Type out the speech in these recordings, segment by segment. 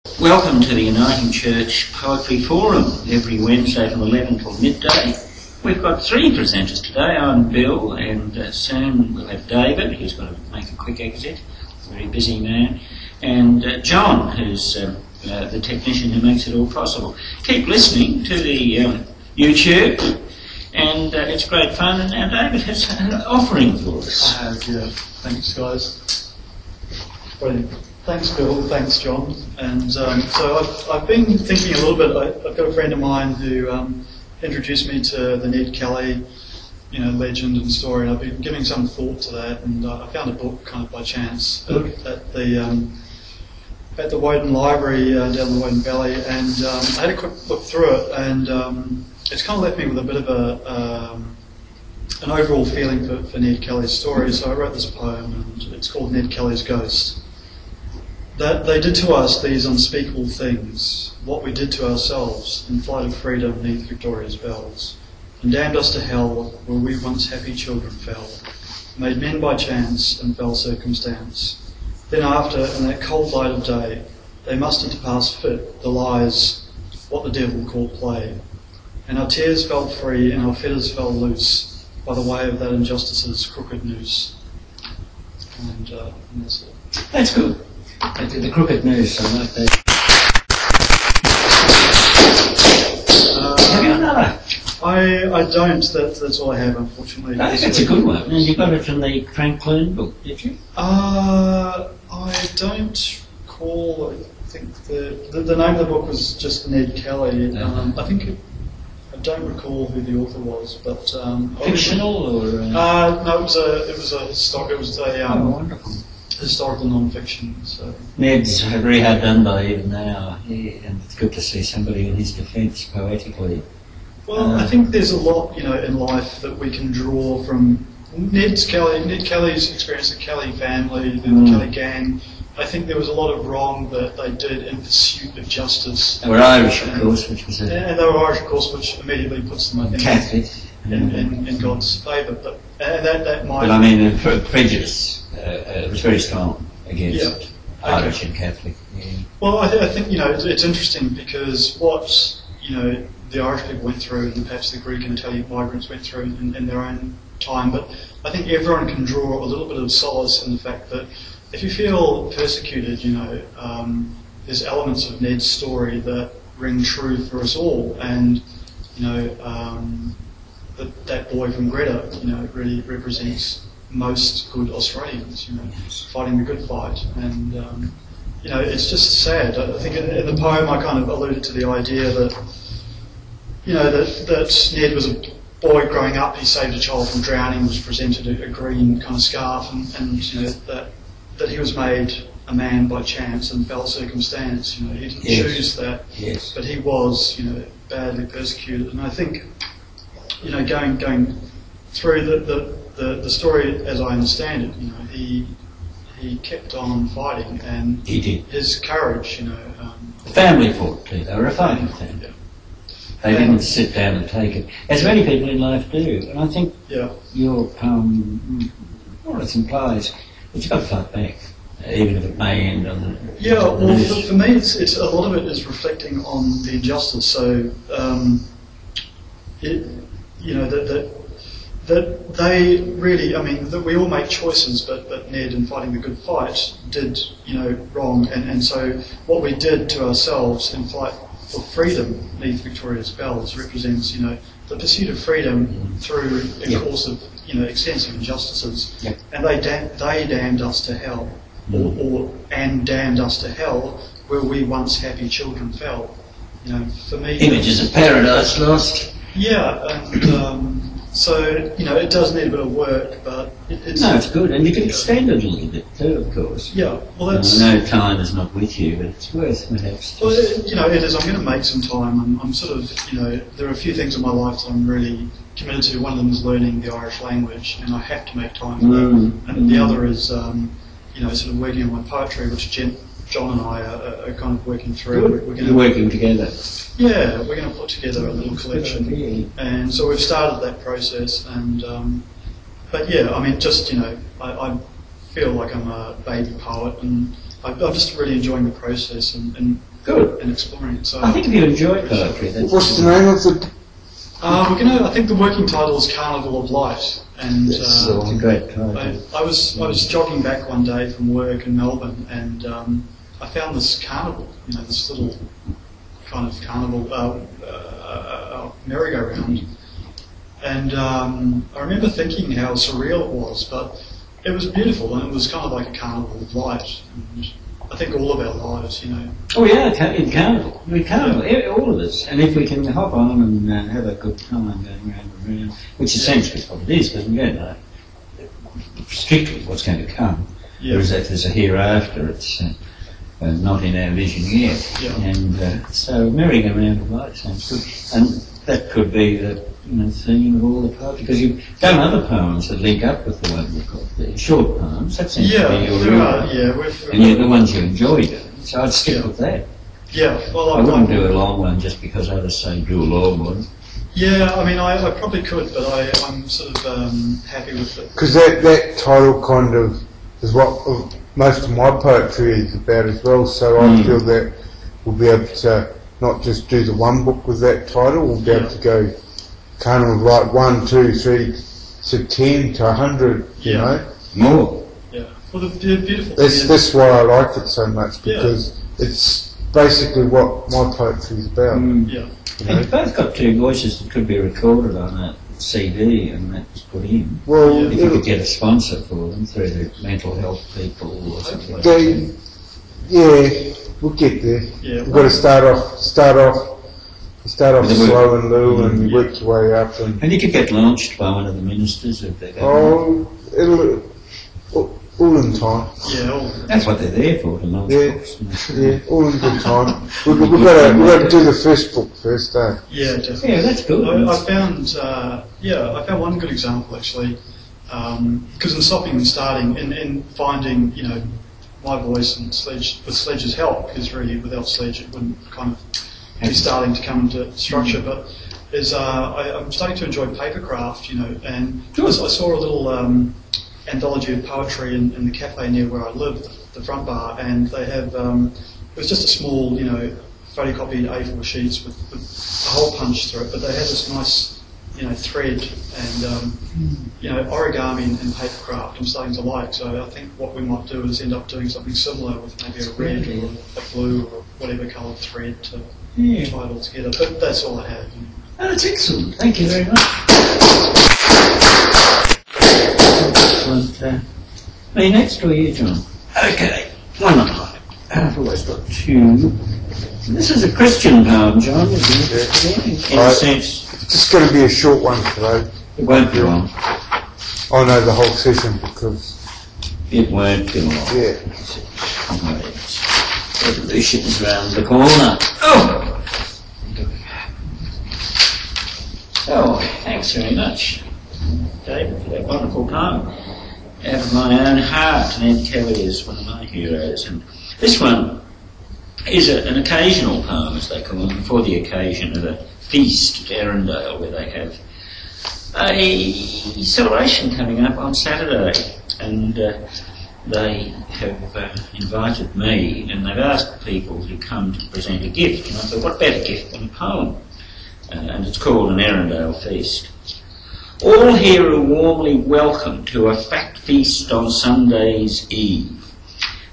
Welcome to the Uniting Church Poetry Forum, every Wednesday from 11 till midday. We've got three presenters today. I'm Bill, and soon we'll have David, who's got to make a quick exit, a very busy man, and John, who's the technician who makes it all possible. Keep listening to the YouTube, and it's great fun, and now David has an offering for us. Yeah, thanks guys. Brilliant. Thanks Bill, thanks John. And so I've been thinking a little bit. I've got a friend of mine who introduced me to the Ned Kelly, legend and story, and I've been giving some thought to that, and I found a book kind of by chance at the Woden Library down the Woden Valley, and I had a quick look through it, and it's kind of left me with a bit of an overall feeling for Ned Kelly's story. So I wrote this poem, and it's called Ned Kelly's Ghost. That they did to us these unspeakable things, what we did to ourselves in flight of freedom neath Victoria's bells, and damned us to hell where we once happy children fell, made men by chance and fell circumstance. Then after, in that cold light of day, they mustered to pass fit the lies, what the devil called play, and our tears fell free and our fetters fell loose by the way of that injustice's crooked noose. And that's it. That's good. The crooked noose, I like that. Have you another? I don't. That's all I have, unfortunately. No, that's a good one. And you got it from the Frank Clune book, did you? I don't recall. I think the name of the book was just Ned Kelly. I don't recall who the author was, but fictional or? No, it was a wonderful. Historical non-fiction. So Ned's very hard done by even now, and it's good to see somebody in his defence poetically. Well, I think there's a lot, in life that we can draw from Ned Kelly's experience, the Kelly family, the Kelly gang. I think there was a lot of wrong that they did in pursuit of justice. They were Irish, of course, which was and they were Irish, of course, which immediately puts them, I think, Catholic in God's favour. But that might. But I mean, prejudice. It was very strong against Irish and Catholic. Yeah. Well, I think it's interesting because what the Irish people went through, and perhaps the Greek and Italian migrants went through in their own time. But I think everyone can draw a little bit of solace in the fact that if you feel persecuted, there's elements of Ned's story that ring true for us all, and that boy from Greta, really represents most good Australians, fighting the good fight. And, it's just sad. I think in the poem I kind of alluded to the idea that, that Ned was a boy growing up, he saved a child from drowning, was presented a green kind of scarf, and that he was made a man by chance and fell circumstance. He didn't choose that, but he was, badly persecuted. And I think, going through the story as I understand it, he kept on fighting, and he did. His courage, the family fought too. They were a fighting family. Yeah. They didn't sit down and take it, as many people in life do. And I think your poem, more or less implies that you've got to fight back, even if it may end on the. Yeah, well, for me, it's a lot of it is reflecting on the injustice. So, that they really, that we all make choices, but Ned, in fighting the good fight, did, wrong. And so what we did to ourselves in fight for freedom neath Victoria's bells represents, the pursuit of freedom through a course of, extensive injustices. Yep. And they damned us to hell, and damned us to hell where we once happy children fell. For me... Images of paradise lost. Yeah, and... so, it does need a bit of work, but it's... No, it's good, and you can extend it a little bit too, of course. Yeah, well that's... no time is not with you, but it's worth perhaps... Well, it is. I'm going to make some time. I'm sort of, there are a few things in my life that I'm really committed to. One of them is learning the Irish language, and I have to make time for that. And the other is, sort of working on my poetry, which John and I are kind of working through. We're working together. Yeah, we're going to put together a little collection, and so we've started that process. And but yeah, just I feel like I'm a baby poet, and I'm just really enjoying the process and Good. and exploring it. So I think if you enjoy poetry, that's What's the name of the? I think the working title is Carnival of Light, and it's a great title. I was jogging back one day from work in Melbourne, and I found this carnival, this little kind of carnival merry-go-round, and I remember thinking how surreal it was, but it was beautiful, and it was kind of like a carnival of light. And I think all of our lives, Oh yeah, in Carnival. We Carnival, all of us. And if we can hop on and have a good time going round and round, which essentially is what it is, because we don't know strictly what's going to come. Yeah. There's a hereafter, it's not in our vision yet. Yeah. And so merry-go-round of light sounds good. And that could be the theme of all the poetry, because you've done other poems that link up with the one we've got there, short poems. That seems to be your real and you're the ones you enjoy doing, so I'd stick with that. Yeah, well, I wouldn't do a long one just because others say do a long one. Yeah, I mean, I probably could, but I'm sort of happy with it. Because that title kind of is what most of my poetry is about as well, so I feel that we'll be able to not just do the one book with that title, we'll be able to go kind of like 1, 2, 3 to 10 to 100, you know? More. Yeah. Well, the beautiful That's why I like it so much, because it's basically what my poetry is about. Yeah. And you've both got two voices that could be recorded on a CD and that's put in. Well, if you could get a sponsor for them through the mental health people or something like that. Yeah, we'll get there. Yeah. We've got to start off slow and low and work your way up. And you could get launched by one of the ministers if they go. Oh, it'll all in time. Yeah, that's what they're there for, to launch books. Yeah, all in good time. We've got to do the first book first, eh? Yeah, definitely. Yeah, that's good. I found one good example actually, because in stopping and starting and finding, my voice and Sledge, with Sledge's help, because really without Sledge it wouldn't kind of be starting to come into structure, but I'm starting to enjoy papercraft, and I saw a little anthology of poetry in the cafe near where I live, the front bar, and they have, it was just a small, photocopied A4 sheets with a hole punched through it, but they had this nice, thread and, origami and papercraft I'm starting to like, so I think what we might do is end up doing something similar with maybe a red or a blue or whatever coloured thread to tie it all together, but that's all I have. Oh, that's excellent. Thank you very much. Excellent. Are you next or are you, John? Okay, one at a time. I've always got two. This is a Christian poem, John, isn't it? In a sense. It's just going to be a short one today. It won't be long. Oh no, the whole session, because... It won't be long. Yeah. Revolution's round the corner. Oh, thanks very much, David, for that wonderful poem. Out of my own heart, Ned Kelly is one of my heroes. And this one is an occasional poem, as they call it, for the occasion of a feast at Erindale, where they have a celebration coming up on Saturday. And they have invited me, and they've asked people to come to present a gift. And I thought, what better gift than a poem? And it's called an Erindale feast. All here are warmly welcome to a fat feast on Sunday's Eve.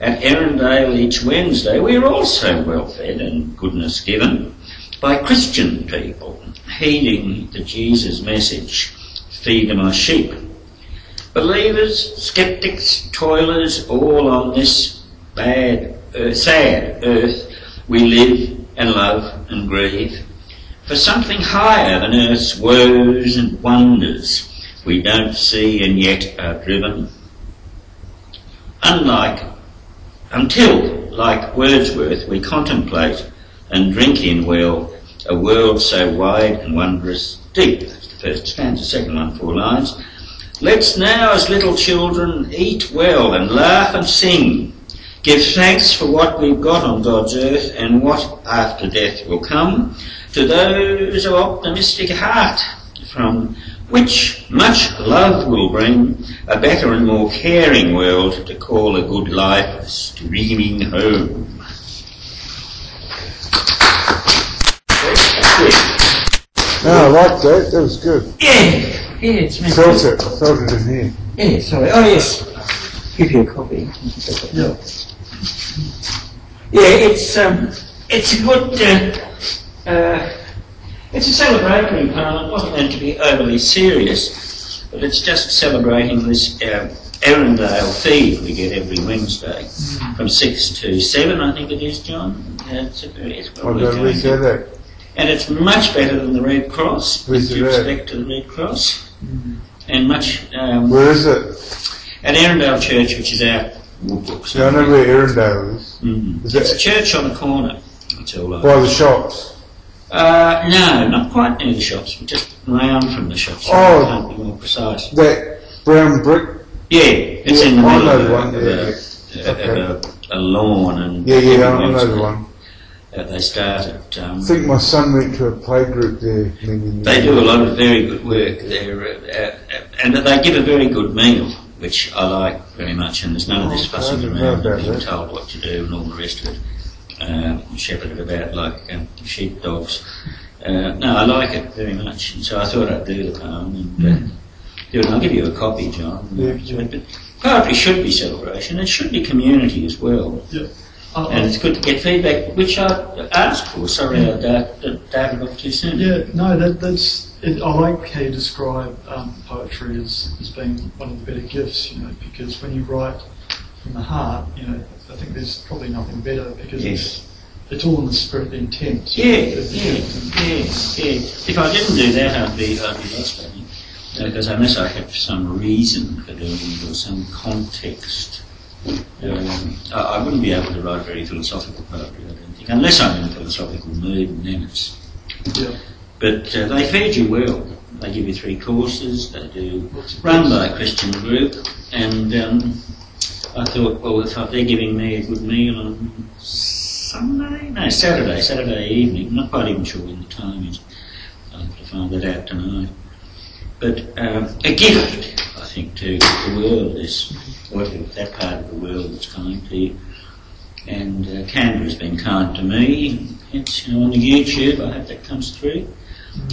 At Erindale each Wednesday we are also well fed and goodness given by Christian people, heeding the Jesus message, feed my sheep. Believers, skeptics, toilers, all on this sad earth we live and love and grieve. For something higher than earth's woes and wonders we don't see and yet are driven. Until, like Wordsworth, we contemplate and drink in well a world so wide and wondrous deep. That's the first stanza, second one, 4 lines. Let's now as little children eat well and laugh and sing. Give thanks for what we've got on God's earth and what after death will come. To those of optimistic heart, from which much love will bring, a better and more caring world to call a good life streaming home. No, I like that. That was good. Yeah, it's meant Felt it. I felt it in here. Yeah, sorry. Oh, yes. Give you a copy. Yeah. Yeah, it's a good. It's a celebratory poem. It wasn't meant to be overly serious, but it's just celebrating this Erindale feed we get every Wednesday from 6 to 7, I think it is, John. It's I don't really say that. And it's much better than the Red Cross, Where's with it at? respect to the Red Cross. And much... Where is it? at Erindale Church, which is our woodbook. Yeah, I know where Erindale is. Is It's a that church on the corner. That's all I by know. the shops? No, not quite near the shops, but just round from the shops. So Oh. I can't be more precise. That brown brick? Yeah, it's Yeah, in the I middle know of, the one, a lawn. And Yeah, yeah, I know Wednesday, the one. They started. I think my son went to a playgroup there. Maybe. They do a lot of very good work there, and they give a very good meal, which I like very much. And there's none of this I fussing didn't know around about and being that. told what to do and all the rest of it. Shepherded about like sheepdogs. No, I like it very much, and so I thought I'd do the poem and do it. And I'll give you a copy, John. Yeah. But poetry should be celebration. It should be community as well. Yeah. And it's good to get feedback, which I asked for. Sorry, I darted off too soon. Yeah, no, that's. I like how you describe poetry as being one of the better gifts, because when you write from the heart, I think there's probably nothing better because it's all in the spirit, the intent. Yeah. If I didn't do that, I'd be lost, I think. Because unless I have some reason for doing it or some context, I wouldn't be able to write very philosophical poetry, I don't think, unless I'm in a philosophical mood, and then it's... Yeah. But they feed you well. They give you 3 courses, they do run by a Christian group, and I thought, well, if they're giving me a good meal on Saturday evening, I'm not quite even sure when the time is, I'll have to find that out tonight. But a gift, I think, to the world is, or that part of the world that's kind to you. And Canberra's been kind to me. It's on the YouTube, I hope that comes through.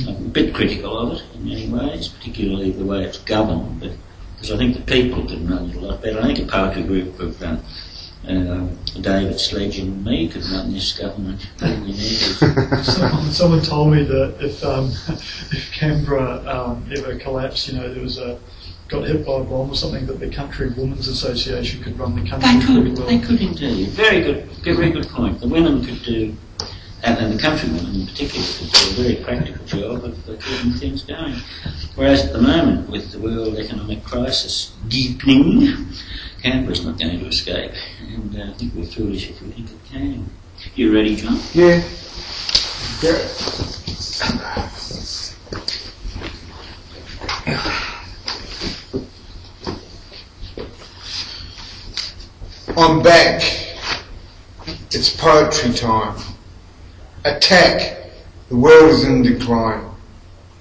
I'm a bit critical of it in many ways, particularly the way it's governed, but because I think the people could run it a lot better. I think a poetry group of David, Sledge and me could run this government. Someone told me that if Canberra ever collapsed, there was got hit by a bomb or something, that the Country Women's Association could run the country. They could indeed. Very good point. The women could do, and the countrywomen in particular, could do a very practical job of keeping things going. Whereas at the moment, with the world economic crisis deepening, Canberra's not going to escape, and I think we're foolish if we think it can. You ready, John? Yeah. I'm back. It's poetry time. Attack. The world is in decline.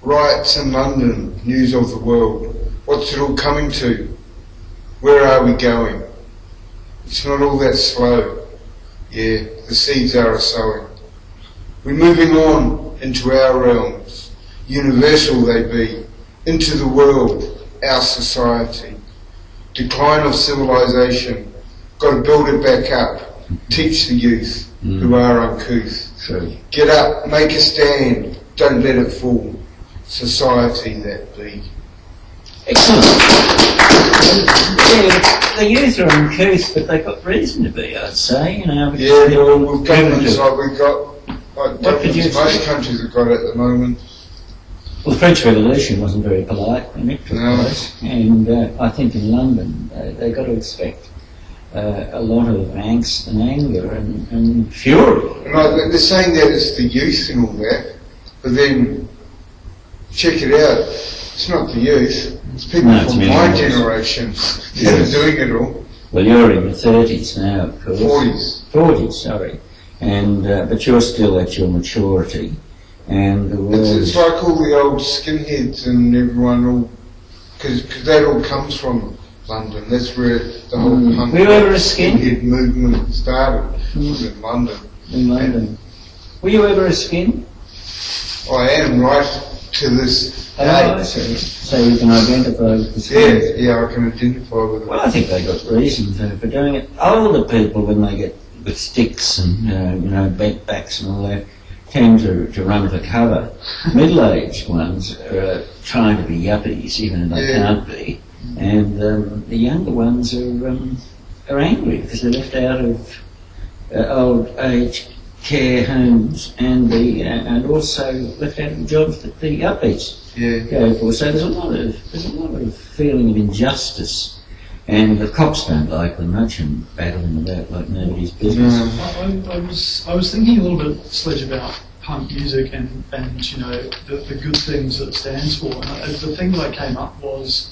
Riots in London. News of the world. What's it all coming to? Where are we going? It's not all that slow. Yeah, the seeds are a-sowing. We're moving on into our realms. Universal they be. Into the world, our society. Decline of civilization. Got to build it back up. Teach the youth who are uncouth. True. Get up, make a stand. Don't let it fall. Society that be. Excellent. Yeah, the youth are uncouth, but they've got reason to be, I'd say. Because Yeah, they're well, with governments primitive. like we've got, like governments most countries have got at the moment. Well, the French Revolution wasn't very polite when it took No. place, and I think in London they've got to expect a lot of angst and anger and fury. And like, they're saying that it's the youth and all that, but then check it out, it's not the youth, it's people No, it's from my millennials. generation that are doing it all. Well, you're in your 30s now, of course. 40s. 40s, sorry. And but you're still at your maturity, and the world. It's like all the old skinheads and everyone, all because that all comes from London. That's where the whole punk Were you ever a skin? skinhead movement started. Was in London. In London. Were you ever a skin? I am right to this Oh, day. I see. So you can identify with the skin. Yeah, I can identify with it. Well, I think they got reason for doing it. Older people, when they get with sticks and bent backs and all that, tend to run for cover. Middle-aged ones are trying to be yuppies, even though they can't be, and the younger ones are angry because they're left out of old age care homes and also left out of the jobs that the yuppies go for. So there's a lot of feeling of injustice, and the cops don't like them much and battle them about like nobody's business. I was thinking a little bit, Sledge, about punk music and the good things that it stands for. And the thing that I came up was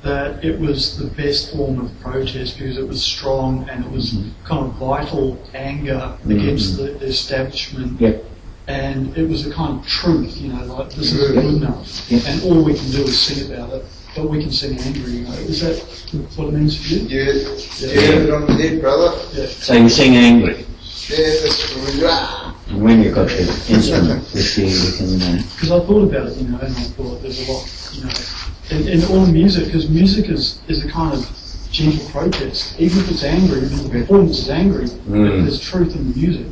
that it was the best form of protest because it was strong and it was kind of vital anger against the establishment. Yep. And it was a kind of truth, like this is good enough, and all we can do is sing about it, but we can sing angry. Is that what it means for you? Yeah, on the head, brother. Yeah. So you sing angry, Yeah, that's what we are. and when you've got the instrument with you, you can. Because I thought about it, and I thought there's a lot, in all music, because music is a kind of gentle protest. Even if it's angry, if the performance is angry, if there's truth in the music,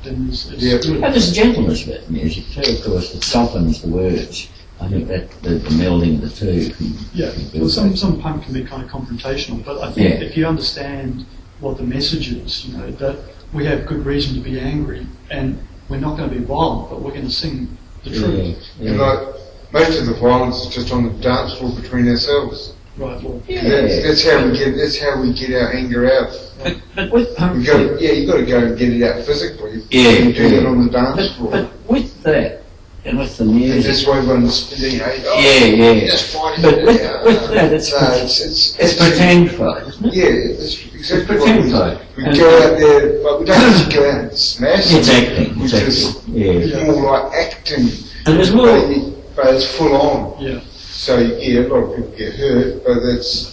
then it's good. But there's a gentleness about music too, of course, that softens the words. I think that the melding of the two. Yeah, well, some punk can be kind of confrontational, but I think if you understand what the message is, that we have good reason to be angry, and we're not going to be violent, but we're going to sing the truth. And like, most of the violence is just on the dance floor between ourselves. Right, well, That's how we get our anger out. But with punk, You've got to go and get it out physically. Yeah, You do that on the dance floor. but with that, and with the And music, that's why everyone's spinning. Just fighting but it with out. that, it's pretend fight, isn't it? Yeah, it's exactly It's what pretend fight. we go out there, but we don't have to go out and smash It's it. acting, We it's just acting. Yeah. more like acting. And there's more. But it's full on. yeah. So a lot of people get hurt, but That's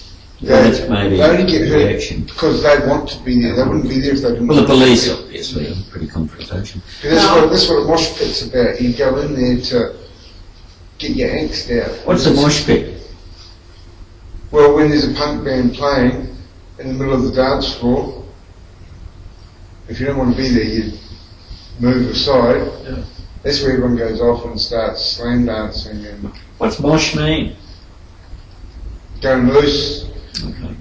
maybe they only get the hurt reaction. because they want to be there. They wouldn't be there if they didn't. Well, the want to police be there. obviously are pretty confrontational. That's what a mosh pit's about. You go in there to get your angst out. What's the mosh pit? Well, when there's a punk band playing in the middle of the dance floor, if you don't want to be there, you move aside. Yeah. That's where everyone goes off and starts slam dancing and What's mosh mean? going loose, Okay.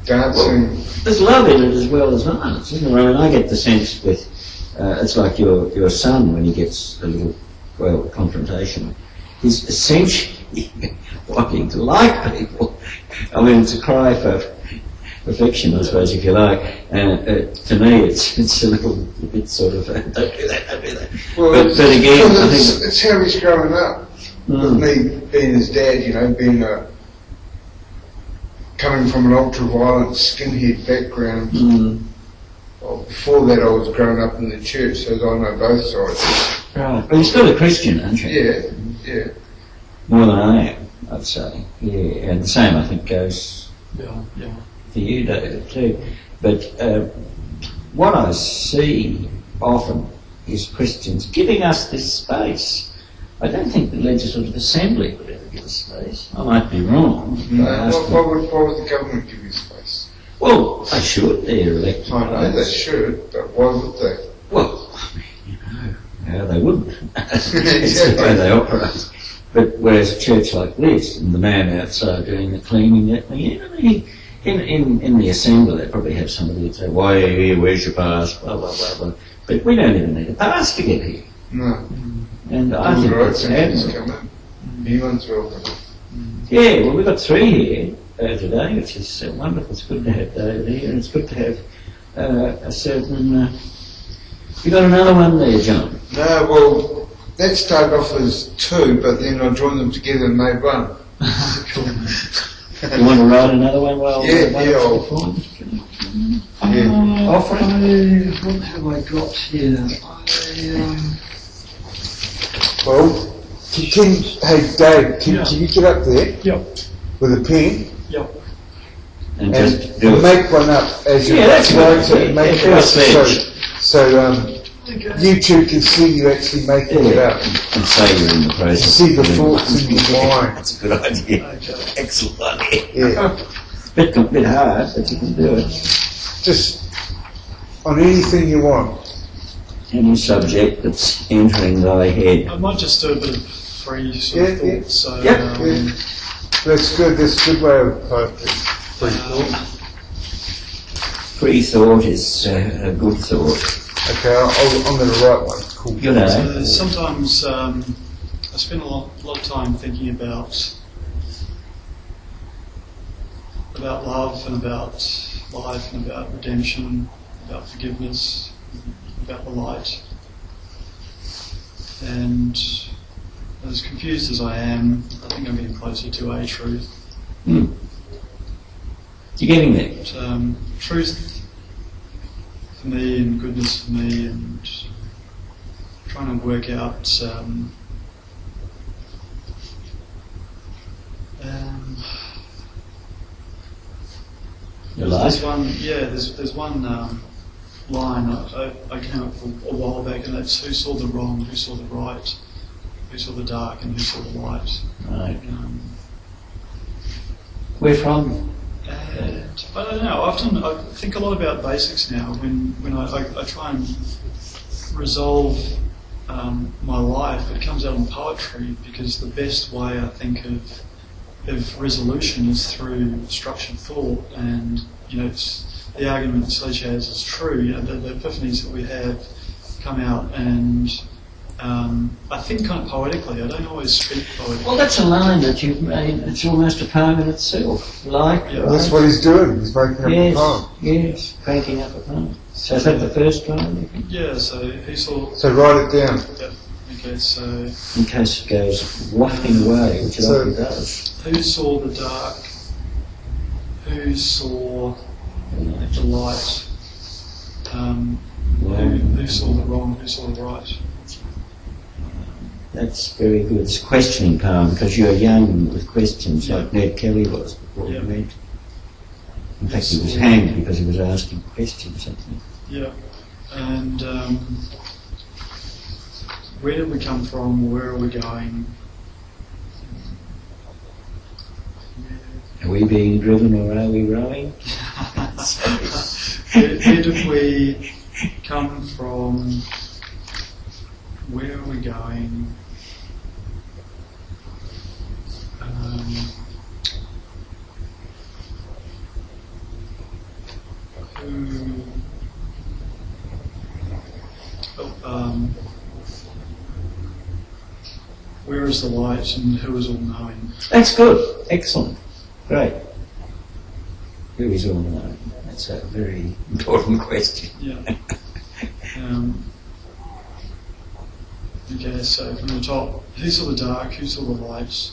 dancing. There's love in it as well as violence, isn't there? I mean, I get the sense with, it's like your son when he gets a little, confrontational. He's essentially wanting to like people. I mean, it's a cry for perfection, I suppose, if you like. To me, it's a little bit sort of, don't do that, don't do that. Well, but again, I it's, think... it's how he's growing up. With me being his dad, being coming from an ultra-violent skinhead background. Well, before that, I was growing up in the church, so I know both sides. Right, but you're still a Christian, aren't you? Yeah. More than I am, I'd say. Yeah, and the same, I think, goes for you, David, too. But what I see often is Christians giving us this space. I don't think the Legislative Assembly would ever give us space. I might be wrong. Why would the government give you space? Well, they should. They're elected. I know they should, but why would they? Well, they wouldn't. It's the way they operate. But whereas a church like this, and the man outside doing the cleaning, in the assembly, they probably have somebody who'd say, "Why are you here? Where's your pass?" Blah blah blah blah. But we don't even need a pass to get here. No. And I think that's admirable. Come in. Anyone's welcome. Yeah, well, we've got 3 here today, which is wonderful. It's good to have David here, and it's good to have a certain. You got another one there, John? No, well, that started off as 2, but then I joined them together and made 1. You want to write another one while What have I got here? Well, hey Dave, can you get up there Yep. with a pen Yep. And and just do it. make one up as you that's write good. it and make Yeah, it Sledge. so you two can see you actually making it up. And say you're in the process. See the of doing it. thoughts in your mind. That's a good idea. Okay. Excellent idea. Yeah. Bit hard, but you can do it. Just on anything you want. Any subject that's entering thy head. I might just do a bit of free sort of Yeah, thought. So, Yeah. That's good. That's a good way of poetry. Free thought. Free thought is a good thought. Okay, I'm going to write one. Cool. You know. So sometimes I spend a lot of time thinking about love and about life and about redemption, about forgiveness, about the light. And as confused as I am, I think I'm getting closer to a truth. You're getting there. But, truth for me and goodness for me, and trying to work out Your life. there's one line I came up with a while back, and that's who saw the wrong, who saw the right, who saw the dark, and who saw the light. Right. Where from? And I don't know. Often I think a lot about basics now. When I try and resolve my life, it comes out in poetry, because the best way I think of resolution is through structured thought. And it's the argument that Sledge has is true. The epiphanies that we have come out, and I think kind of poetically. I don't always speak poetically. Well, that's a line that you've made. It's almost a poem in itself. Like, Yeah. Well, that's what he's doing. He's making up a poem. Yes, cranking up a poem. So is that the first line? you think? Yeah. So who saw? So write it down. Yep. Okay. So In case it goes wafting away, which it So- often does. who saw the dark? Who saw the light? Who saw the wrong? Who saw the right? That's very good. It's a questioning poem, because you're young with questions, like Ned Kelly was before Yeah. he went. In fact, he was hanged because he was asking questions, I think. Yeah. And where did we come from? Where are we going? Are we being driven or are we rowing? Where did we come from? Where are we going? Where is the light, and who is all knowing? That's good. Excellent. Great. Who is all knowing? That's a very important question. Yeah. Okay, so from the top, who saw the dark, who saw the light,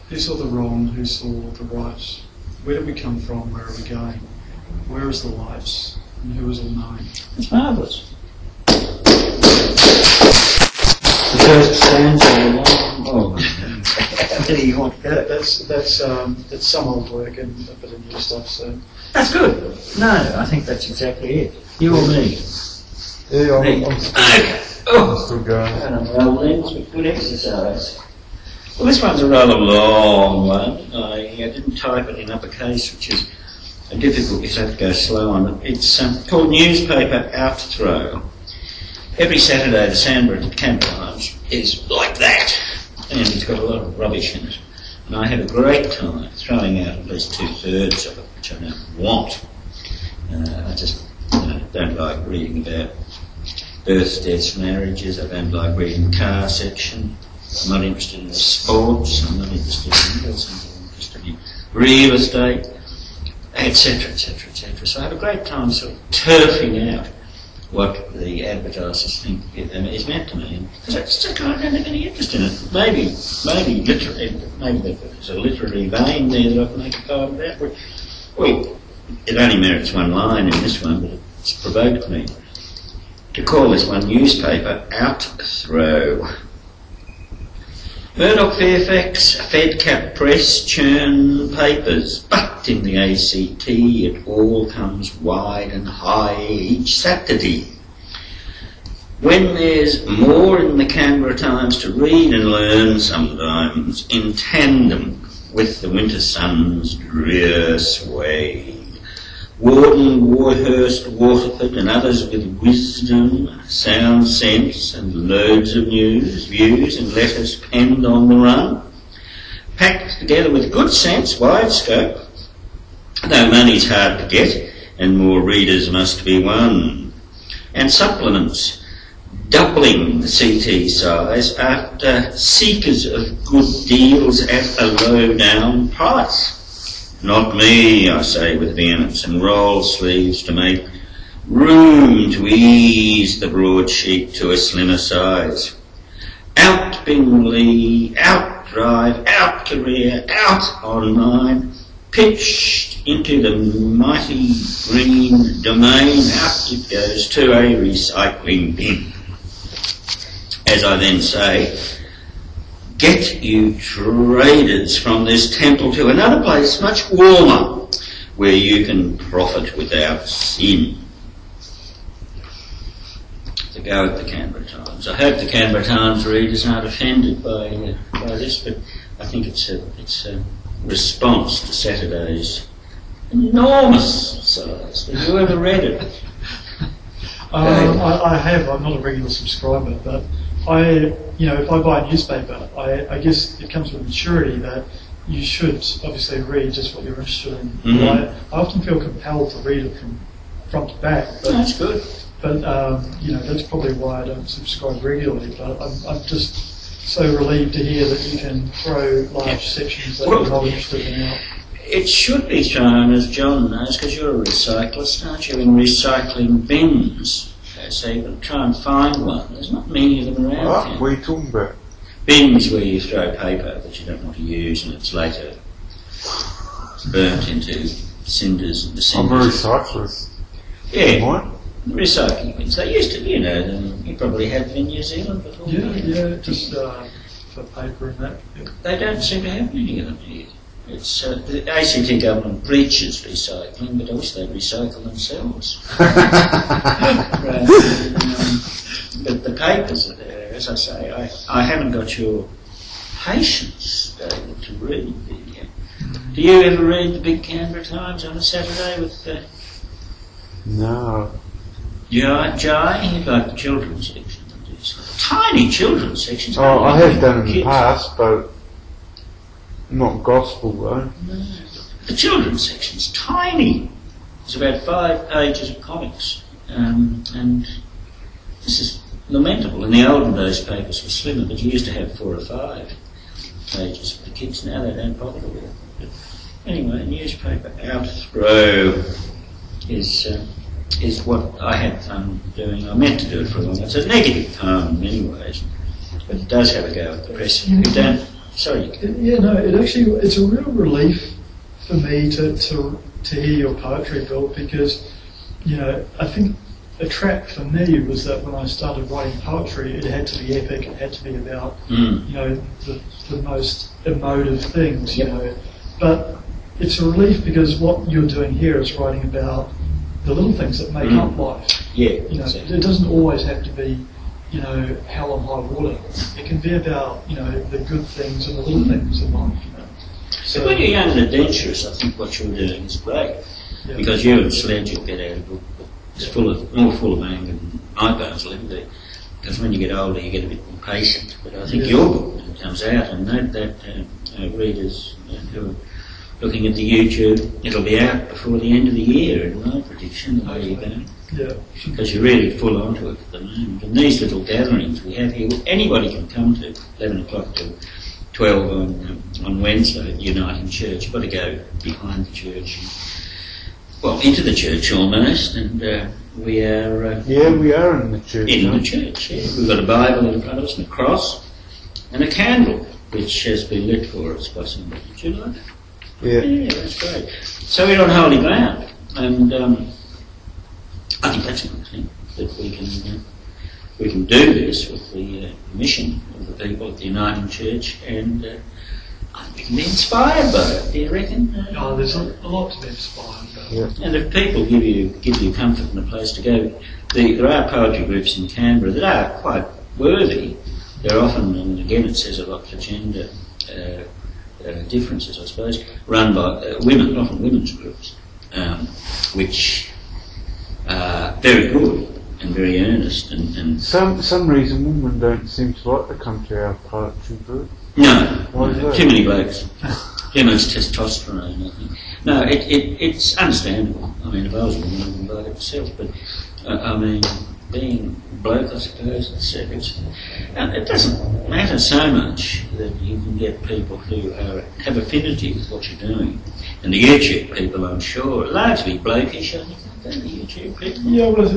who saw the wrong, who saw the right? Where did we come from, where are we going? Where is the light, and who is all knowing? It's marvellous. The first stanza of the long, how many you want to go? That's some old work and a bit of new stuff, so. That's good. No, I think that's exactly it. You or me? Yeah, Me. I'm Okay. still going. And roll lens with good exercise. Well, this one's a rather long one. I didn't type it in uppercase, which is difficult. You just have to go slow on it. It's called Newspaper Outthrow. Every Saturday, the Sandbridge at Canberra is like that, and it's got a lot of rubbish in it. And I have a great time throwing out at least 2/3 of it, which I don't want. I just don't like reading about births, deaths, marriages. I don't like reading the car section. I'm not interested in sports. I'm not interested in meals. I'm interested in real estate, etc., etc., etc. So I have a great time sort of turfing out what the advertisers think is meant to me, because I don't have any interest in it. Maybe there's a literary vein there that I can make a poem about. Well, it only merits one line in this one, but it's provoked me to call this one Newspaper Outthrow. Murdoch Fairfax, Fedcap Press, churn papers, but in the ACT it all comes wide and high each Saturday. When there's more in the Canberra Times to read and learn, sometimes in tandem with the winter sun's drear sway. Warden, Warhurst, Waterford and others with wisdom, sound sense and loads of news, views and letters penned on the run, packed together with good sense, wide scope, though money's hard to get and more readers must be won, and supplements doubling the CT size after seekers of good deals at a low down price. Not me, I say with vehemence, and roll sleeves to make room to ease the broadsheet to a slimmer size. Out Bingley, out Drive, out Career, out Online, pitched into the mighty green domain, out it goes to a recycling bin. As I then say, get you traders from this temple to another place much warmer, where you can profit without sin. To go at the Canberra Times. I hope the Canberra Times readers aren't offended by this, but I think it's a response to Saturday's enormous size. Have you ever read it? I have. I'm not a regular subscriber, but if I buy a newspaper, I guess it comes with maturity that you should obviously read just what you're interested in. Mm-hmm. I often feel compelled to read it from front to back. But, that's good. But that's probably why I don't subscribe regularly. But I'm just so relieved to hear that you can throw large sections that you're not interested in out. It should be thrown, as John knows, because you're a recyclist, aren't you, in recycling bins. So you've got to try and find one. There's not many of them around. What are you talking about? Bins where you throw paper that you don't want to use and it's later burnt into cinders and the cinders. I'm a recyclist. Yeah. What? Recycling bins. They used to, you probably had them in New Zealand before. Yeah, just for paper and that. Yeah. They don't seem to have many of them here. It's the ACT government preaches recycling, but I wish they'd recycle themselves. But the papers are there, as I say. I haven't got your patience, David, to read the. Do you ever read the Big Canberra Times on a Saturday with? No. Jai, you like the children's section? Tiny children's sections. Oh, I have done in the past, but. Not gospel though. No. The children's section's tiny. It's about 5 pages of comics, and this is lamentable. In the olden days, papers were slimmer, but you used to have 4 or 5 pages for the kids. Now they don't bother with it. But anyway, newspaper outthrow is what I had fun doing. I meant to do it for a long time. It's a negative poem in many ways, but it does have a go at the press. We don't. Sorry. Yeah, no, it's a real relief for me to hear your poetry, Bill, because, I think a trap for me was that when I started writing poetry, it had to be epic, it had to be about, the most emotive things, But it's a relief because what you're doing here is writing about the little things that make up life. Yeah. Exactly. It doesn't always have to be hell and high water. It can be about, the good things and the little things in life, So, but when you're young and adventurous, I think what you're doing is great. Yeah. Because you and Sledge will get out of a book that's more full of anger than my poems will ever be. Because when you get older, you get a bit more patient. But I think your book, when it comes out, and note that readers who are looking at the YouTube, it'll be out before the end of the year, in my prediction, the way you're going. Yeah. Because you're really full onto it at the moment. And these little gatherings we have here, anybody can come to 11 o'clock to 12 on Wednesday at Uniting Church. You've got to go behind the church, into the church almost, and we are... we are in the church. In the church, yeah. We've got a Bible in front of us and a cross and a candle, which has been lit for us by somebody. Did you like that? Yeah, that's great. So we're on holy ground, and I think that's a good thing, that we can do this with the permission of the people at the Uniting Church, and I think we can be inspired by it. Do you reckon? No, there's a lot to be inspired by. Yeah. And if people give you comfort and a place to go, there are poetry groups in Canberra that are quite worthy. They're often, and again it says a lot for gender differences, I suppose, run by women, often women's groups, which are very good and very earnest. And Some reason women don't seem to like to come to our poetry group. no, Why is that? too many blokes, too much testosterone. I think. No, it's understandable. I mean, if I was a woman, I wouldn't like it myself, but I mean, being a bloke, I suppose, it doesn't matter so much that you can get people who have affinity with what you're doing. And the YouTube people, I'm sure, are largely blokish, I think, aren't they, the YouTube people? Yeah, well,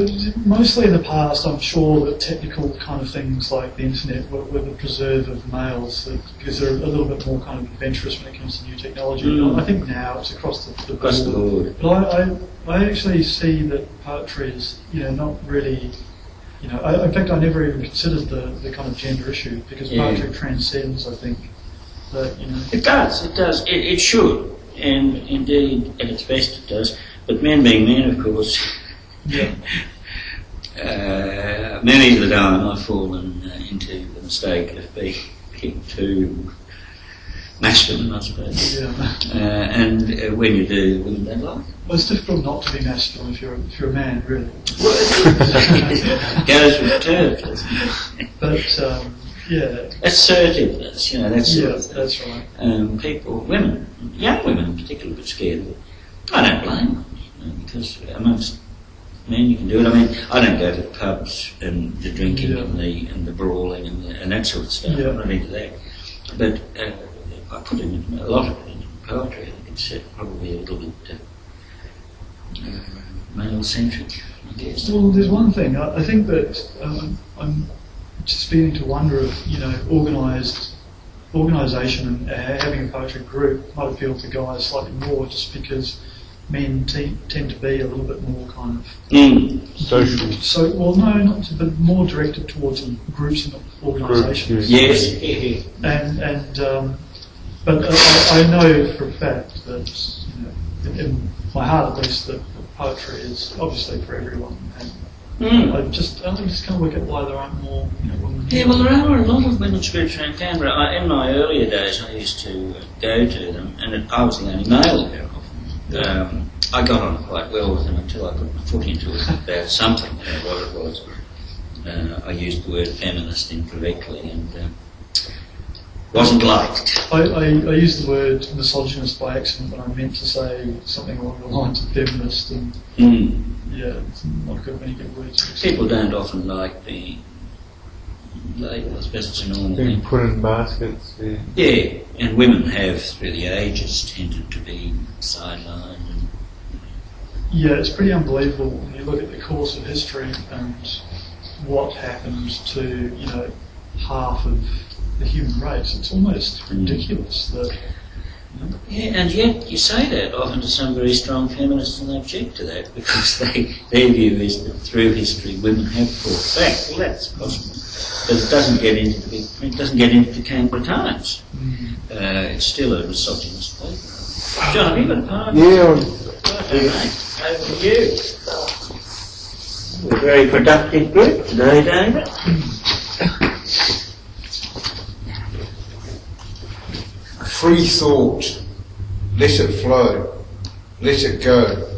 mostly in the past, I'm sure that technical kind of things like the internet were the preserve of males, because they're a little bit more kind of adventurous when it comes to new technology. Mm. I think now it's across the board. Across the board. But I actually see that poetry is, not really, in fact, I never even considered the kind of gender issue, because poetry transcends, I think, that, It does. It should. And indeed, at its best it does. But men being men, of course, Yeah. many of the time I've fallen into the mistake of being too masculine, I suppose. Yeah. And when you do, women don't like it. Well, it's difficult not to be masculine if you're a man, really. It goes with turf, doesn't it? But yeah, Assertiveness, that sort of thing. that's right. Women, young women in particular, a bit scared of it. I don't blame them, because amongst men you can do it. I mean, I don't go to the pubs and the drinking and the brawling and that sort of stuff. Yeah. I'm not into that. But I put in a lot of it into poetry. I think it's probably a little bit male-centric, I guess. Well, there's one thing. I think that I'm just beginning to wonder if organisation and having a poetry group might appeal to guys slightly more, just because men tend to be a little bit more kind of Social. So, well, no, not to, but more directed towards groups and organisations. Yes. But I know for a fact that, in my heart at least, that poetry is obviously for everyone. And I just can't work out why there aren't more women. Yeah, well, there are a lot of women's groups around Canberra. In my earlier days, I used to go to them, and I was the only male there often. I got on quite well with them until I put my foot into it about something, what it was. I used the word feminist incorrectly and wasn't liked. I used the word misogynist by accident, but I meant to say something along the lines of feminist, and yeah, it's not many good words. People don't often like being labelled, I suppose it's a normal Being thing. put in baskets. Yeah. Yeah, and women have through the ages tended to be sidelined. Yeah, it's pretty unbelievable when you look at the course of history and what happened to, half of the human race. It's almost ridiculous that. Yeah, and yet you say that often to some very strong feminists, and they object to that because their view is that through history women have fought back. Well, that's possible, but it doesn't get into the big print. It doesn't get into the Canberra Times. It's still a misogynist paper. John, have you got a poem? Yeah. Over to you. We're a very productive group today, David. Free thought, let it flow, let it go.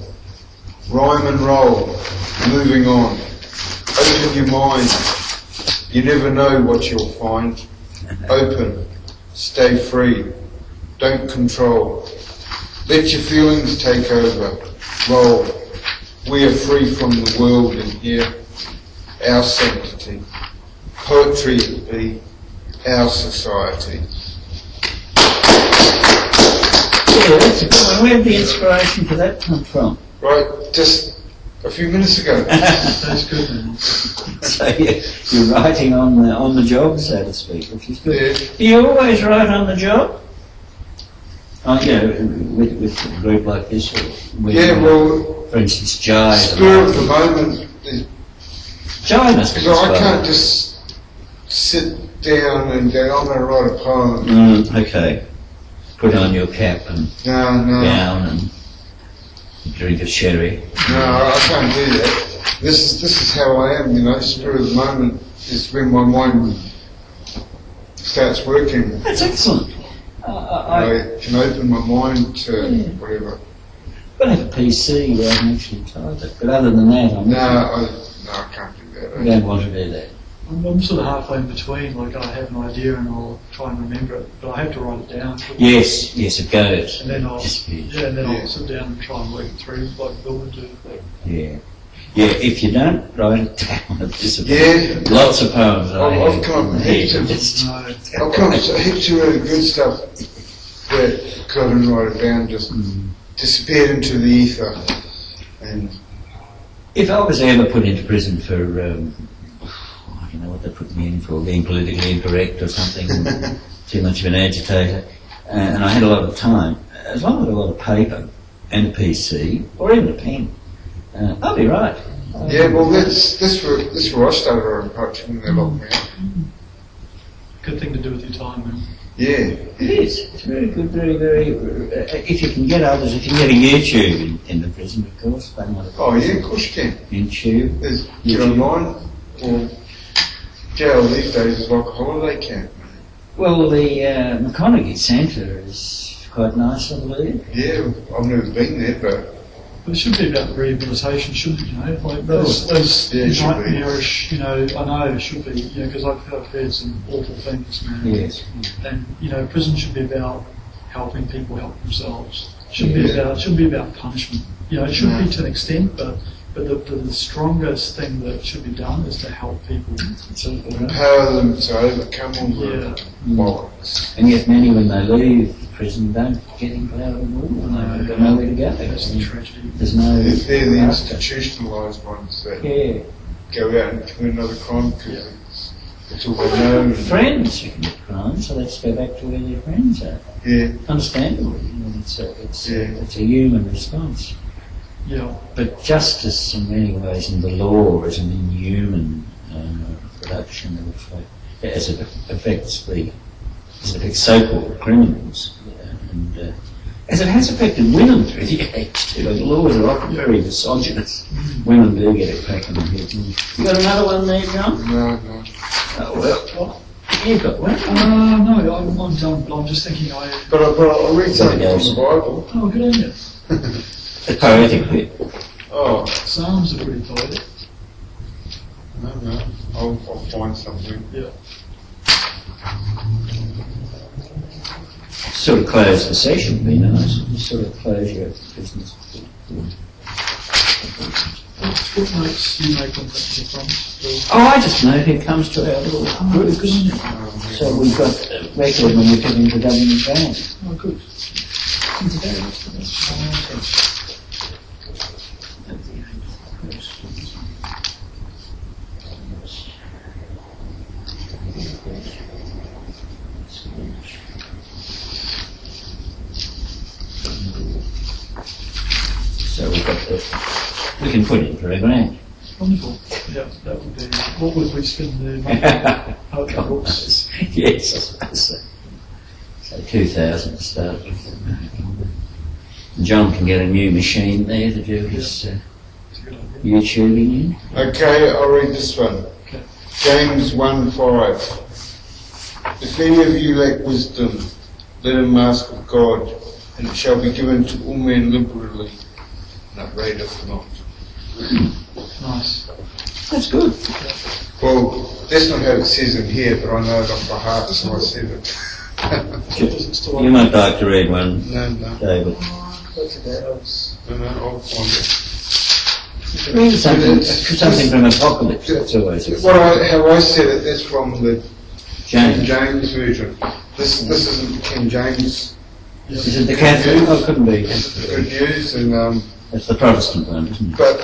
Rhyme and roll, moving on. Open your mind, you never know what you'll find. Open, stay free, don't control. Let your feelings take over, roll. We are free from the world in here, our sanctity. Poetry be our society. Yeah, that's a good one. Where did the inspiration for that come from? Right, just a few minutes ago. That's good. Man. So you're writing on the job, so to speak, which is good. Yeah. Do you always write on the job? With a group like this? Or Yeah, well, for instance, Jai. spur of the moment is Joy must be Because I inspiring. can't just sit down and go, I'm going to write a poem. Okay. Put on your cap and No, gown and drink a sherry. no, I can't do that. This is how I am, you know. Spirit of the moment is when my mind starts working. That's excellent. I can open my mind to whatever. I've got to have a PC where I can actually type it, but other than that, No, I can't do that. I don't want to do that. I'm sort of halfway in between. Like I have an idea and I'll try and remember it, but I have to write it down. Yes, it goes. And then I'll Disappears. I'll sit down and try and work it through, like Bill would do. Yeah. Yeah, if you don't write it down, it disappears. Yeah. Lots of poems I've come up with heaps of I've come up with heaps of really good stuff that couldn't write it down, just disappeared into the ether. And If I was ever put into prison for, I don't know what they put me in for, being politically incorrect or something, too much of an agitator, and I had a lot of time, as long as I had a lot of paper and a PC, or even a pen, I'll be right. yeah, well, that's where I started on poetry when they locked me up. Good thing to do with your time, man. Yeah, It is. It's very good, very, very. If you can get others, if you can get a YouTube in the prison, of course, they might have oh yeah, of course you can. YouTube. There's get online, or jail these days is like a holiday camp. Well, the McConaughey Centre is quite nice, I believe. Yeah, I've never been there, but But it should be about rehabilitation, shouldn't it? You know, like those Yeah, it should be. nightmarish. You know, I know it should be. You know, because I've heard some awful things, man. Yes. And you know, prison should be about helping people help themselves. It shouldn't be about punishment. You know, it should be to an extent, but the strongest thing that should be done is to help people. empower them to overcome all the bollocks. And yet many, when they leave prison, don't get empowered at all, and they've got nowhere to go. That's the tragedy. There's no... They're the institutionalised ones that Yeah. go out and commit another crime because it's all they know. And, Friends who commit crimes, so let's go back to where their friends are. yeah, Understandably, you know, it's a human response. Yeah. But justice, in many ways, in the law is an inhuman production of, as it affects so-called criminals, and as it has affected women through the age too. The laws are often very misogynist. Women do get a crack on the head. You got another one there, John? no. Oh well, you've got one. No, I'm done. I'm just thinking. But I'll read something from the Bible. Oh, good on you. The poetic bit. Oh, Psalms are pretty poetic. no. I'll find something. Yeah. Sort of close the session, be nice. Just sort of close your business. What notes you make on that from? Oh, I just know who comes to our little groups. Good on you. So we've got a record when we're giving the government band. Oh, good. So we've got the, we can put in for a grand. Wonderful. Yeah, that would be. What would we spend the money on? Okay, books. Yes, I suppose so. So 2,000 to start with. John can get a new machine there to do his It's a good idea. YouTubing in. Okay, I'll read this one. Okay. James 1:5. If any of you lack wisdom, let him ask of God, and it shall be given to all men liberally, and upbraideth not. Nice. That's good. Well, that's not how it says in here, but I know it off by heart, so I said it. Doesn't still You might like to read one, No, David. That's okay. I'll find it. Read something from Apocalypse. That's always a How I said it, that's from the King James. James version. This isn't the King James. Is it the Catholic? Oh, it couldn't be. Good news, and That's the Protestant one, isn't it? but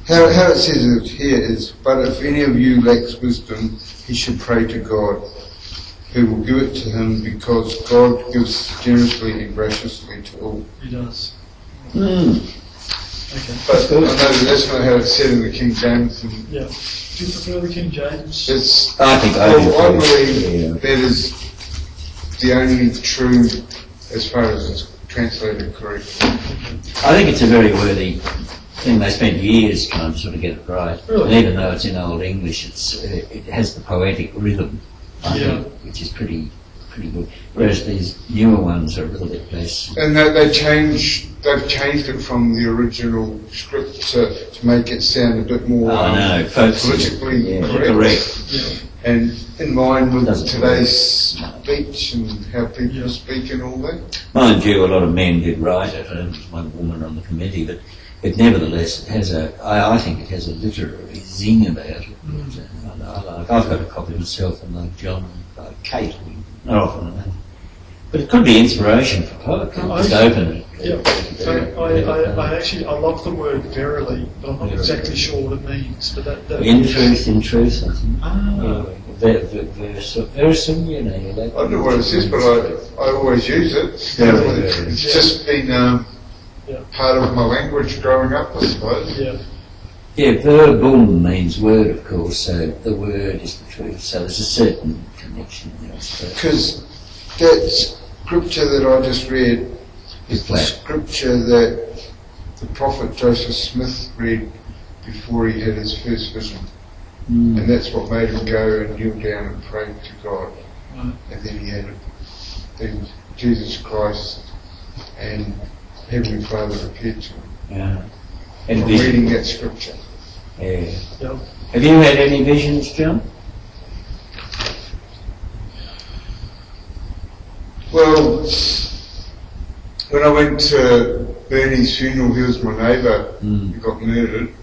how it says it here is, but if any of you lacks wisdom, he should pray to God, who will give it to him, because God gives generously and graciously to all. He does. Okay. But I know that's not how it's said in the King James. And Yeah. Do you prefer the King James? it's, I think I well, I do. believe that is the only true as far as it's translated correctly. I think it's a very worthy thing. They spent years trying to sort of get it right. Really? And even though it's in Old English, it has the poetic rhythm, I think, which is pretty good. Whereas these newer ones are a little bit less. And they've changed it from the original script to make it sound a bit more politically correct. Yeah. And in line with today's speech and how people speak and all that. Mind you, a lot of men did write it. There was one woman on the committee, but nevertheless, it has I think it has a literary zing about it. I've got a copy myself, and like John and like Kate, not often enough. But it could be inspiration for poetry. Just open it. Yeah, I love the word verily, but I'm not exactly sure what it means. But that in truth, I think. Ah. Versum, you know. I don't know what it says, but I always use it. It's just been part of my language growing up, I suppose. Yeah. Yeah, verbum means word, of course, so the word is the truth. So there's a certain connection there, I suppose. Because that scripture that I just read is the scripture that the prophet Joseph Smith read before he had his first vision. And that's what made him go and kneel down and pray to God. And then he had then Jesus Christ and Heavenly Father appeared to him. Yeah. And reading that scripture. Yeah. Yep. Have you had any visions, John? Well, when I went to Bernie's funeral, he was my neighbour who got murdered.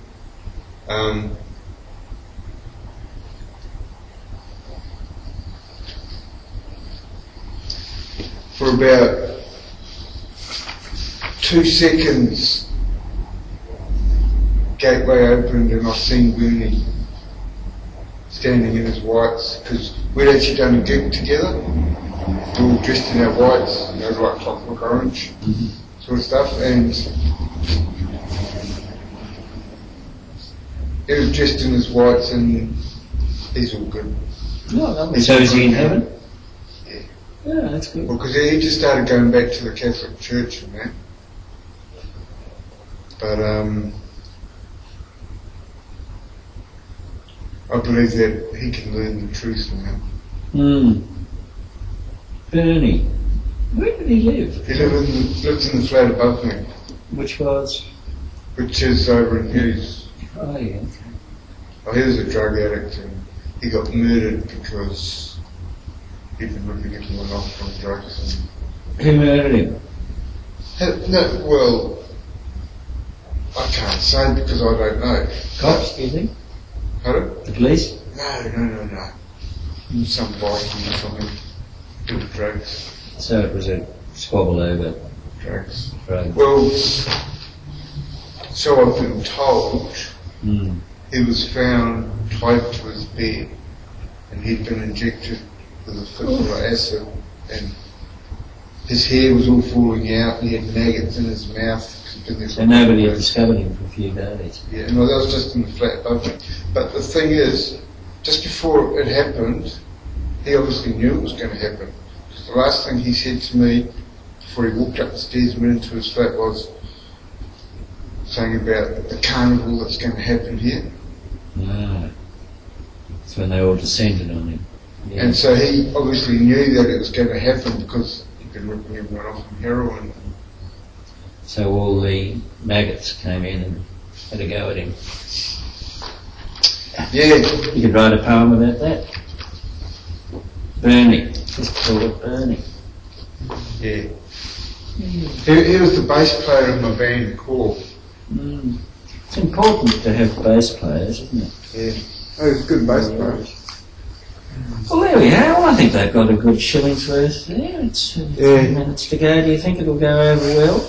For about 2 seconds, gateway opened and I seen Bernie standing in his whites, because we'd actually done a gig together. We were all dressed in our whites, you know, like Clockwork Orange sort of stuff, and he was dressed in his whites and he's all good. Oh, so is he in heaven? Yeah. Yeah, that's good. Well, because he just started going back to the Catholic Church and that. But I believe that he can learn the truth now. Bernie, where did he live? He lives in the flat above me. Which was? Which is over in Hughes. Oh, yeah. Okay. Oh, he was a drug addict and he got murdered because he'd been ripping everyone off from drugs. Who murdered him? No, well, I can't say because I don't know. Cops, do you think? Pardon? The police? No. Some Viking or something. With drugs. So it was a squabble over drugs. Drugs. Well, so I've been told. He was found tied to his bed and he'd been injected with a fibula acid and his hair was all falling out and he had maggots in his mouth. So nobody had discovered him for a few days. Yeah, no, that was just in the flat above me. But the thing is, just before it happened, he obviously knew it was going to happen. Because the last thing he said to me before he walked up the stairs and went into his flat was saying about the carnival that's going to happen here. Ah, that's when they all descended on him. Yeah. And so he obviously knew that it was going to happen because he'd been ripping everyone off from heroin. So all the maggots came in and had a go at him. Yeah. You could write a poem about that. Bernie. Just call it Bernie. Yeah. He was the bass player of my band, Core. It's important to have bass players, isn't it? Yeah. Oh, he's a good bass player. Well, there we are. I think they've got a good shilling's worth there. It's 10 minutes to go. Do you think it'll go over well?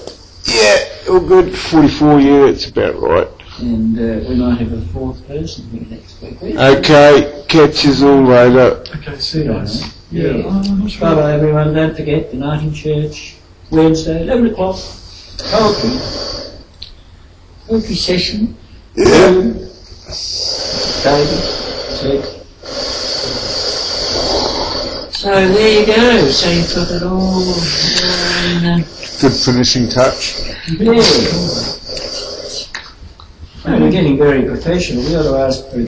Yeah, all good. 44 it's about right. And we might have a fourth person here next week. Okay, catch us all later. Okay, see you guys. Yeah. I'm not sure. Bye-bye, everyone. Don't forget, the night in church, Wednesday, 11 o'clock. Okay. Healthy session. Yeah. David, Sledge. So there you go. So you've got it all. Good finishing touch. Yeah. We're getting very professional. We ought to ask for